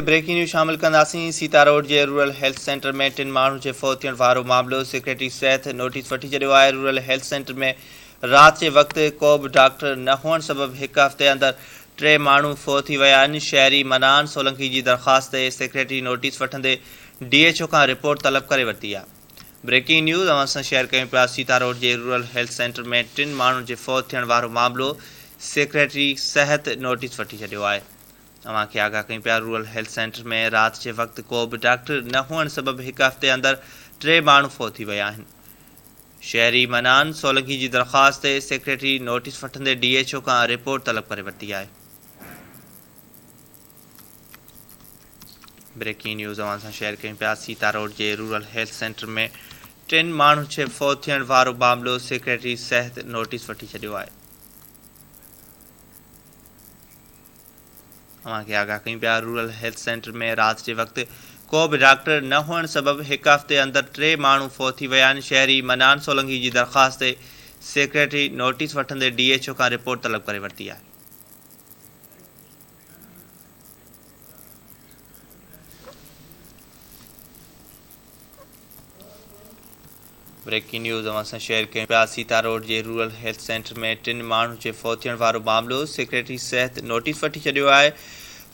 Breaking news शामिल कंदासीं। Sita road के रूरल हेल्थ सेंटर में 3 माण्हुनि जे फौत थियण वारो मामलो। सेक्रेटरी सिहत नोटिस वठी छॾियो आहे। रूरल हेल्थ सेंटर में रात के वक्त को भी डॉक्टर न हुअण सबब एक हफ़्ते अंदर 3 माण्हू फौत थी विया आहिनि। शहरी मनान सोलंकी की दरख़्वास्त ते सेक्रेटरी नोटिस वठंदे DHO का रिपोर्ट तलब करे वरिती आहे। ब्रेकिंग न्यूज़ अवां सां शेयर कयूं पिया। सीता रोड के रूरल हेल्थ सेंटर में 3 माण्हुनि जे फौत थियण वारो मामलो। सेक्रेटरी सिहत नोटिस वठी छॾियो आहे। अवां खे आगाह कयूं पिया। रूरल हेल्थ सेंटर में रात के वक्त को भी डॉक्टर न हुअण सबब एक हफ़्ते अंदर 3 माण्हू फौत थी विया आहिनि। शहरी मनान सोलंकी की दरख़्वास्त ते सेक्रेटरी नोटिस वठंदे DHO का रिपोर्ट तलब करे वरिती आहे। ब्रेकिंग न्यूज़ अवां सां शेयर कयूं पिया। सीता रोड के रूरल हेल्थ सेंटर में 3 माण्हू जे फौत थियण वारो मामलो। सेक्रेटरी सिहत नोटिस वठी छॾियो आहे। अवां खे आगाह कयूं पिया। रूरल हेल्थ सेंटर में रात के वक्त को भी डॉक्टर न हुअण सबब एक हफ़्ते अंदर 3 माण्हू फौत थी विया आहिनि। शहरी मनान सोलंकी की दरख़्वास्त ते सेक्रेटरी नोटिस वठंदे DHO का रिपोर्ट तलब करे वरिती आहे। ब्रेकिंग न्यूज़ अवां सां शेयर कयूं पिया। सीता रोड के रूरल हेल्थ सेंटर में 3 माण्हू जे फौत थियण वारो मामलो। सेक्रेटरी सिहत नोटिस वठी छॾियो आहे।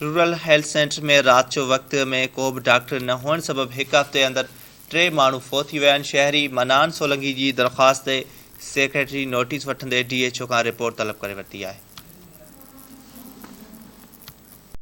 रूरल हेल्थ सेंटर में रात जो वक्त में को भी डॉक्टर न हुअण सबब एक हफ़्ते अंदर 3 माण्हू फौत थी विया आहिनि। शहरी मनान सोलंकी की दरख़्वास्त ते सेक्रेटरी नोटिस वठंदे DHO का रिपोर्ट तलब करे वरिती आहे।